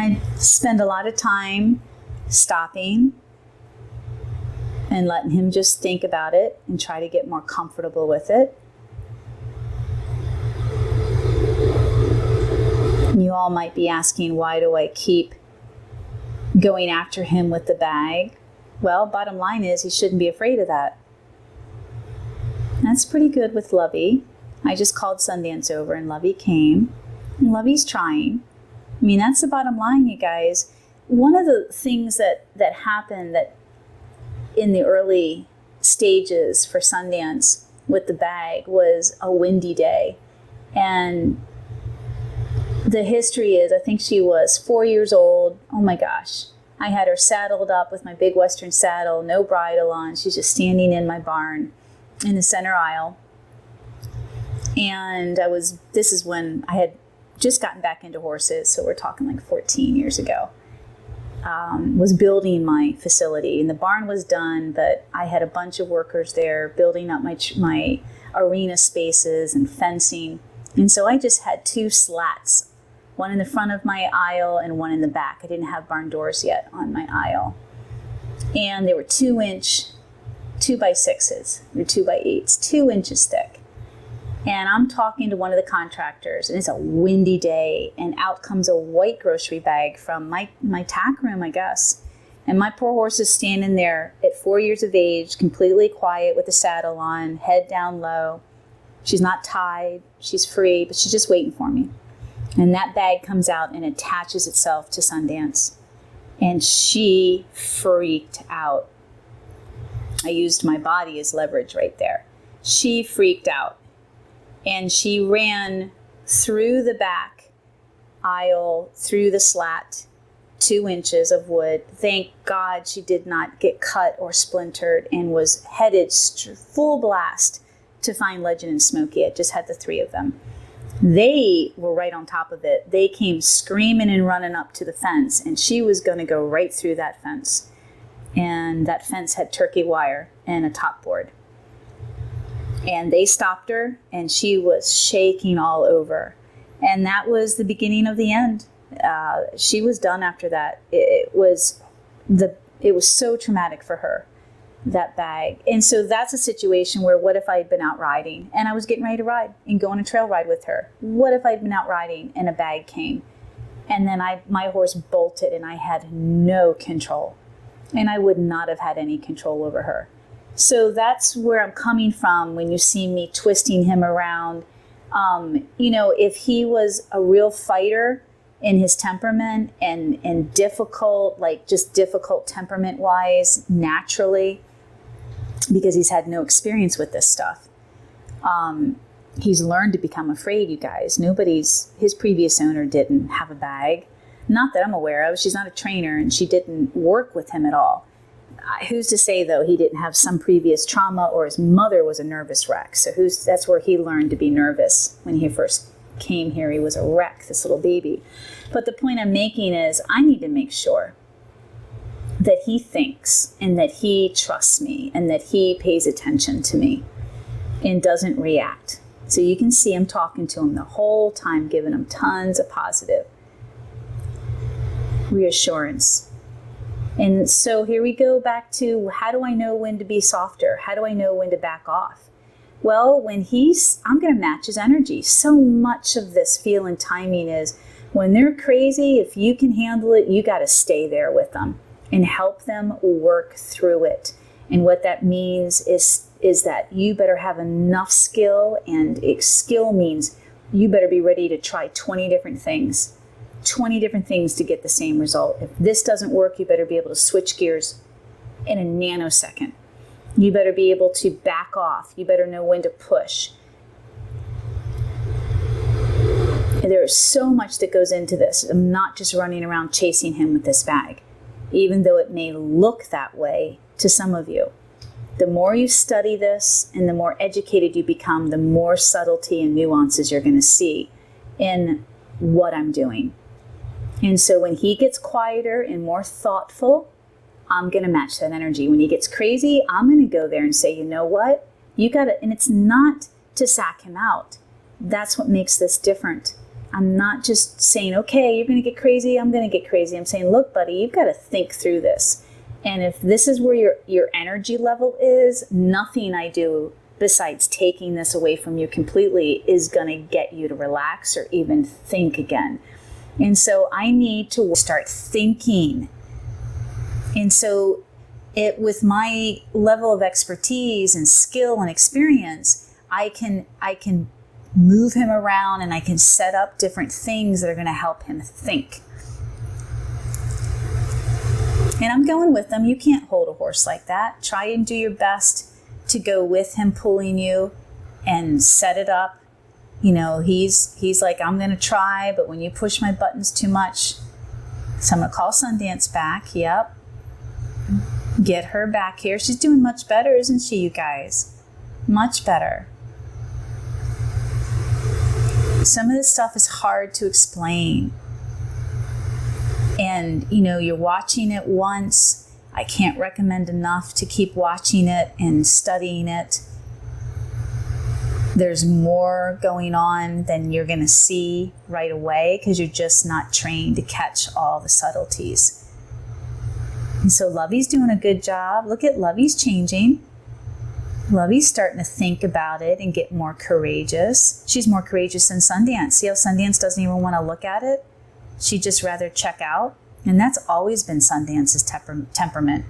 I spend a lot of time stopping and letting him just think about it and try to get more comfortable with it. You all might be asking, why do I keep going after him with the bag? Well, bottom line is he shouldn't be afraid of that. That's pretty good with Lovey. I just called Sundance over and Lovey came. And Lovey's trying. I mean, that's the bottom line, you guys. One of the things that happened that in the early stages for Sundance with the bag was a windy day. And the history is, I think she was 4 years old. Oh my gosh. I had her saddled up with my big Western saddle, no bridle on. She's just standing in my barn in the center aisle. And this is when I had just gotten back into horses. So we're talking like 14 years ago. Was building my facility, and the barn was done, but I had a bunch of workers there building up my arena spaces and fencing. And so I just had 2 slats, one in the front of my aisle and one in the back. I didn't have barn doors yet on my aisle. And they were 2-inch, 2x6s, or 2x8s, 2 inches thick. And I'm talking to one of the contractors, and it's a windy day, and out comes a white grocery bag from my tack room, I guess. And my poor horse is standing there at 4 years of age, completely quiet with the saddle on, head down low. She's not tied, she's free, but she's just waiting for me. And that bag comes out and attaches itself to Sundance. And she freaked out. I used my body as leverage right there. She freaked out. And she ran through the back aisle, through the slat, 2 inches of wood. Thank God she did not get cut or splintered, and was headed full blast to find Legend and Smokey. I just had the 3 of them. They were right on top of it. They came screaming and running up to the fence, and she was going to go right through that fence. And that fence had turkey wire and a top board. And they stopped her, and she was shaking all over. And that was the beginning of the end. She was done after that. It was so traumatic for her, that bag. And so that's a situation where, what if I had been out riding and I was getting ready to ride and go on a trail ride with her? What if I'd been out riding and a bag came, and then my horse bolted and I had no control, and I would not have had any control over her. So that's where I'm coming from when you see me twisting him around. If he was a real fighter in his temperament and difficult, like just difficult temperament-wise, naturally, because he's had no experience with this stuff. He's learned to become afraid, you guys. His previous owner didn't have a bag. Not that I'm aware of. She's not a trainer, and she didn't work with him at all. Who's to say, though, he didn't have some previous trauma, or his mother was a nervous wreck. So that's where he learned to be nervous. When he first came here, he was a wreck, this little baby. But the point I'm making is, I need to make sure that he thinks, and that he trusts me, and that he pays attention to me and doesn't react. So you can see I'm talking to him the whole time, giving him tons of positive reassurance. And so here we go back to, how do I know when to be softer? How do I know when to back off? Well, I'm going to match his energy. So much of this feel and timing is, when they're crazy, if you can handle it, you got to stay there with them and help them work through it. And what that means is that you better have enough skill, and skill means you better be ready to try 20 different things. 20 different things to get the same result. If this doesn't work, you better be able to switch gears in a nanosecond. You better be able to back off. You better know when to push. And there is so much that goes into this. I'm not just running around chasing him with this bag, even though it may look that way to some of you. The more you study this and the more educated you become, the more subtlety and nuances you're going to see in what I'm doing. And so when he gets quieter and more thoughtful, I'm going to match that energy. When he gets crazy, I'm going to go there and say, you know what? You got to, and it's not to sack him out. That's what makes this different. I'm not just saying, okay, you're going to get crazy, I'm going to get crazy. I'm saying, look, buddy, you've got to think through this. And if this is where your energy level is, nothing I do besides taking this away from you completely is going to get you to relax or even think again. And so I need to start thinking. And so with my level of expertise and skill and experience, I can move him around and I can set up different things that are going to help him think. And I'm going with them. You can't hold a horse like that. Try and do your best to go with him pulling you and set it up. You know, he's like, I'm going to try, but when you push my buttons too much, so I'm going to call Sundance back. Yep. Get her back here. She's doing much better, isn't she, you guys? Much better. Some of this stuff is hard to explain. And, you know, you're watching it once. I can't recommend enough to keep watching it and studying it. There's more going on than you're going to see right away because you're just not trained to catch all the subtleties. And so Lovey's doing a good job. Look at Lovey's changing. Lovey's starting to think about it and get more courageous. She's more courageous than Sundance. See how Sundance doesn't even want to look at it? She'd just rather check out. And that's always been Sundance's temperament.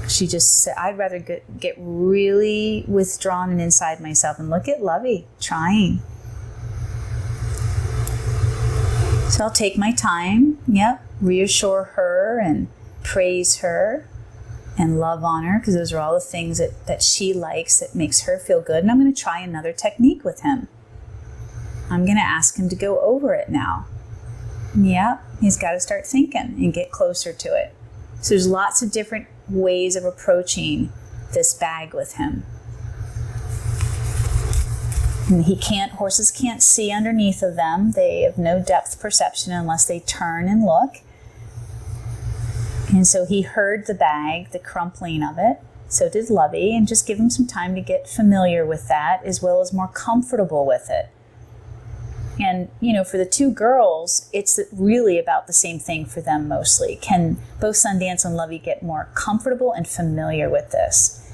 She just said, I'd rather get really withdrawn and inside myself. And look at Lovey trying. So I'll take my time. Yep. Reassure her and praise her and love on her, because those are all the things that she likes, that makes her feel good. And I'm going to try another technique with him. I'm going to ask him to go over it now. Yep, he's got to start thinking and get closer to it. So there's lots of different ways of approaching this bag with him. And horses can't see underneath of them. They have no depth perception unless they turn and look. And so he heard the bag, the crumpling of it. So did Lovey, and just give him some time to get familiar with that, as well as more comfortable with it. And, you know, for the two girls, it's really about the same thing for them mostly. Can both Sundance and Lovey get more comfortable and familiar with this?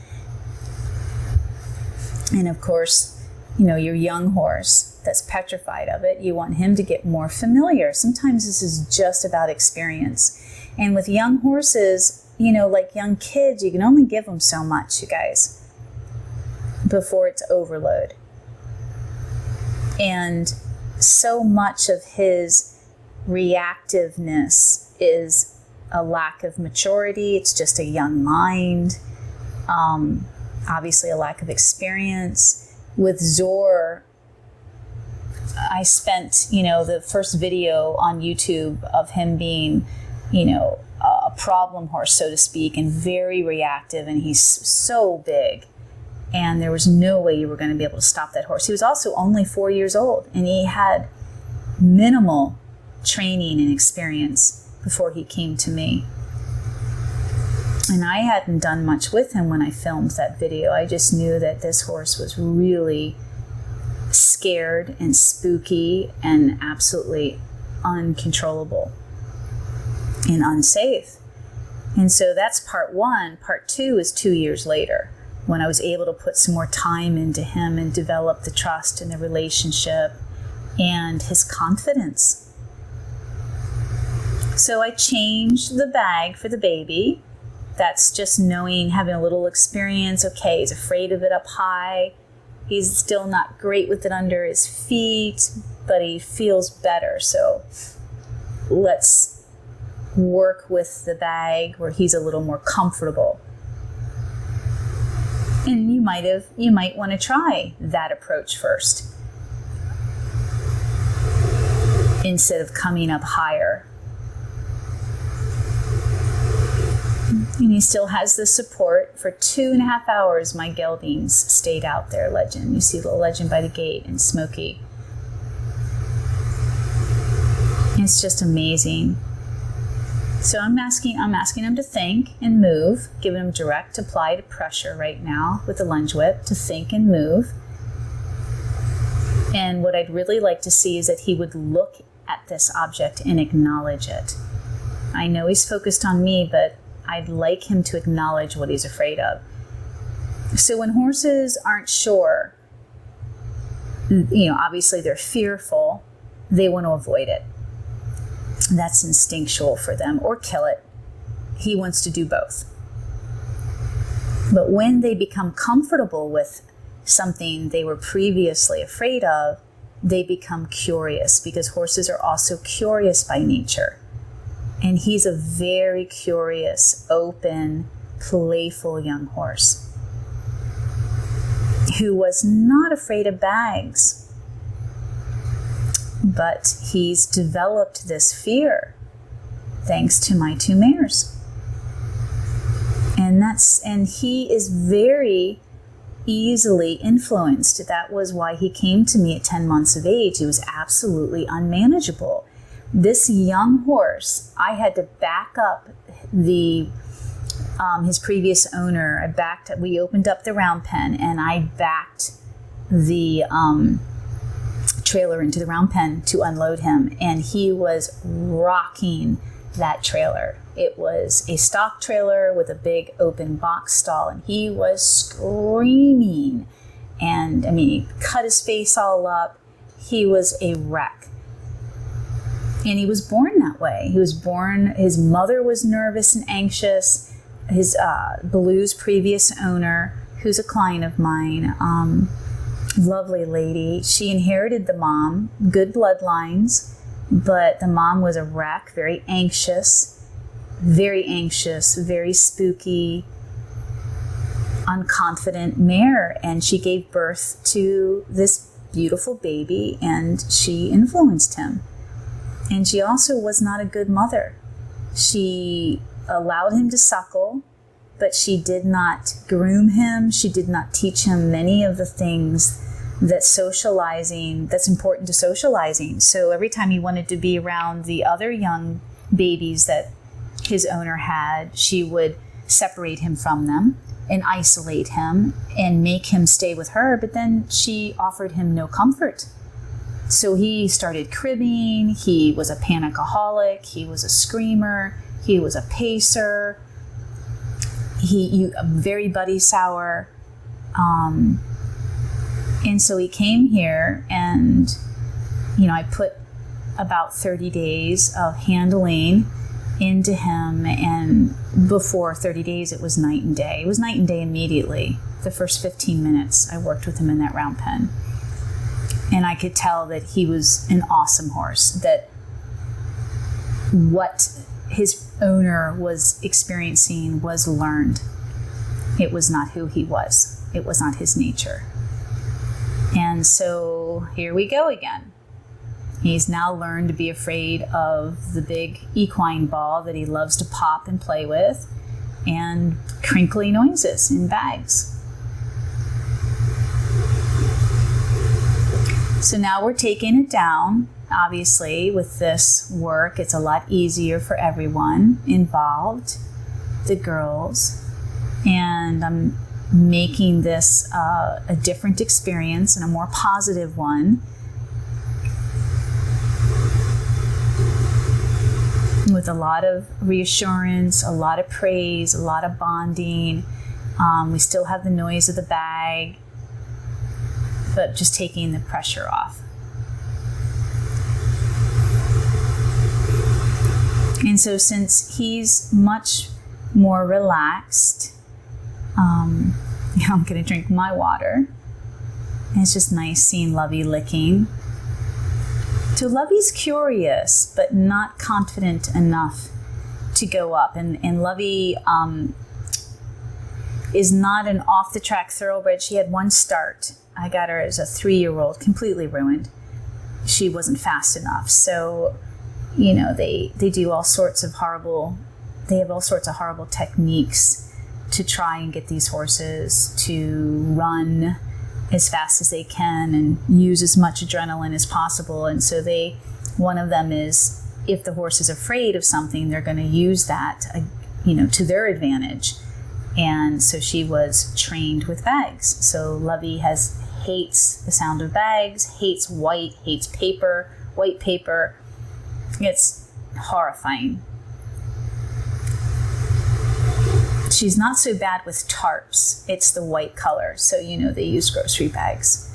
And of course, you know, your young horse that's petrified of it, you want him to get more familiar. Sometimes this is just about experience. And with young horses, you know, like young kids, you can only give them so much, you guys, before it's overload. And so much of his reactiveness is a lack of maturity. It's just a young mind. Obviously a lack of experience. With Zor, I spent, you know, the first video on YouTube of him being, you know, a problem horse, so to speak, and very reactive, and he's so big. And there was no way you were going to be able to stop that horse. He was also only 4 years old, and he had minimal training and experience before he came to me. And I hadn't done much with him when I filmed that video. I just knew that this horse was really scared and spooky and absolutely uncontrollable and unsafe. And so that's part one. Part two is 2 years later, when I was able to put some more time into him and develop the trust and the relationship and his confidence. So I changed the bag for the baby. That's just knowing, having a little experience. Okay, he's afraid of it up high. He's still not great with it under his feet, but he feels better. So let's work with the bag where he's a little more comfortable. And you might want to try that approach first, instead of coming up higher. And he still has the support. For 2.5 hours, my geldings stayed out there, Legend. You see little Legend by the gate and Smokey. It's just amazing. So I'm asking him to think and move, giving him direct applied pressure right now with the lunge whip to think and move. And what I'd really like to see is that he would look at this object and acknowledge it. I know he's focused on me, but I'd like him to acknowledge what he's afraid of. So when horses aren't sure, obviously they're fearful, they want to avoid it. That's instinctual for them, or kill it. He wants to do both. But when they become comfortable with something they were previously afraid of, they become curious, because horses are also curious by nature. And he's a very curious, open, playful young horse who was not afraid of bags. But he's developed this fear thanks to my 2 mares. And he is very easily influenced. That was why he came to me at 10 months of age. He was absolutely unmanageable. This young horse, I had to back up his previous owner. We opened up the round pen, and I backed the trailer into the round pen to unload him, and he was rocking that trailer. It was a stock trailer with a big open box stall, and he was screaming. And he cut his face all up. He was a wreck. And he was born that way. His mother was nervous and anxious. His Blue's previous owner, who's a client of mine, lovely lady, she inherited the mom, good bloodlines, but the mom was a wreck, very anxious, very spooky, unconfident mare. And she gave birth to this beautiful baby, and she influenced him. And she also was not a good mother. She allowed him to suckle, but she did not groom him. She did not teach him many of the things that's important to socializing. So every time he wanted to be around the other young babies that his owner had, she would separate him from them and isolate him and make him stay with her, but then she offered him no comfort. So he started cribbing. He was a panicaholic. He was a screamer. He was a pacer. Very buddy sour. And so he came here, and, I put about 30 days of handling into him. And before 30 days, it was night and day. It was night and day immediately. The first 15 minutes I worked with him in that round pen. And I could tell that he was an awesome horse, that what his owner was experiencing was learned. It was not who he was. It was not his nature. And so here we go again. He's now learned to be afraid of the big equine ball that he loves to pop and play with, and crinkly noises in bags. So now we're taking it down. Obviously, with this work, it's a lot easier for everyone involved, the girls, and I'm making this a different experience and a more positive one, with a lot of reassurance, a lot of praise, a lot of bonding. We still have the noise of the bag, but just taking the pressure off. And so since he's much more relaxed, I'm going to drink my water. And it's just nice seeing Lovey licking. So Lovey's curious, but not confident enough to go up. And Lovey is not an off-the-track thoroughbred. She had one start. I got her as a 3-year-old, completely ruined. She wasn't fast enough. So, they do all sorts of horrible techniques to try and get these horses to run as fast as they can and use as much adrenaline as possible. And so one of them is, if the horse is afraid of something, they're going to use that, to their advantage. And so she was trained with bags. So Lovey has hates the sound of bags, hates white, hates paper, white paper. It's horrifying. She's not so bad with tarps. It's the white color. So, they use grocery bags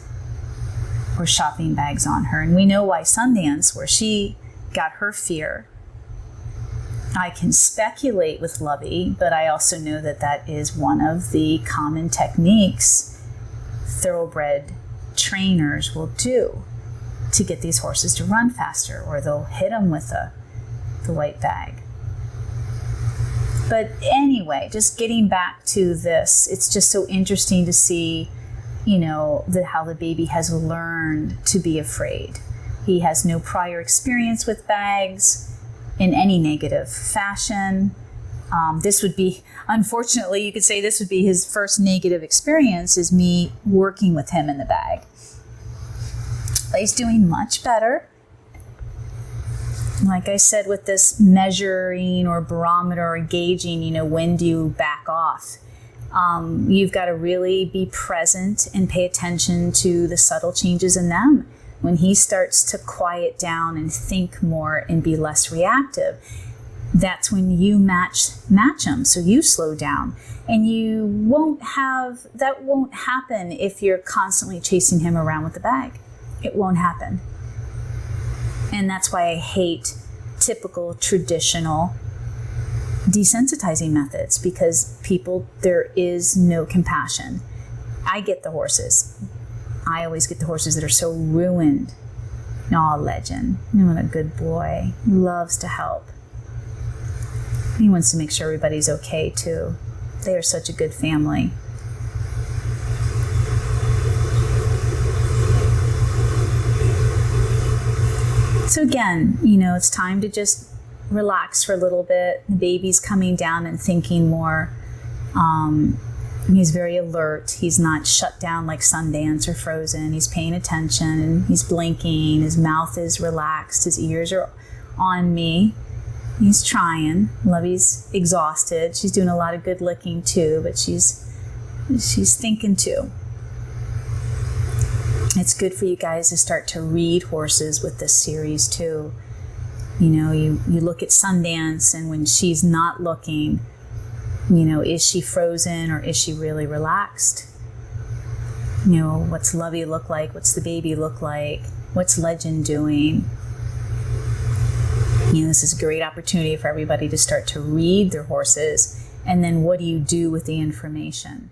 or shopping bags on her. And we know why Sundance, where she got her fear. I can speculate with Lovey, but I also know that is one of the common techniques thoroughbred trainers will do to get these horses to run faster, or they'll hit them with the white bag. But anyway, just getting back to this, it's just so interesting to see, how the baby has learned to be afraid. He has no prior experience with bags in any negative fashion. This would be, unfortunately, you could say this would be his first negative experience, is me working with him in the bag. But he's doing much better. Like I said, with this measuring or barometer or gauging, when do you back off? You've got to really be present and pay attention to the subtle changes in them. When he starts to quiet down and think more and be less reactive, that's when you match him. So you slow down, and that won't happen if you're constantly chasing him around with the bag. It won't happen. And that's why I hate typical traditional desensitizing methods, because there is no compassion. I get the horses. I always get the horses that are so ruined. Aw, Legend. What a good boy. He loves to help. He wants to make sure everybody's okay, too. They are such a good family. So again, it's time to just relax for a little bit. The baby's coming down and thinking more. He's very alert. He's not shut down like Sundance or Frozen. He's paying attention, and he's blinking. His mouth is relaxed. His ears are on me. He's trying. Lovey's exhausted. She's doing a lot of good licking too, but she's thinking too. It's good for you guys to start to read horses with this series too. You look at Sundance, and when she's not looking, is she frozen or is she really relaxed? What's Lovey look like? What's the baby look like? What's Legend doing? This is a great opportunity for everybody to start to read their horses, and then what do you do with the information?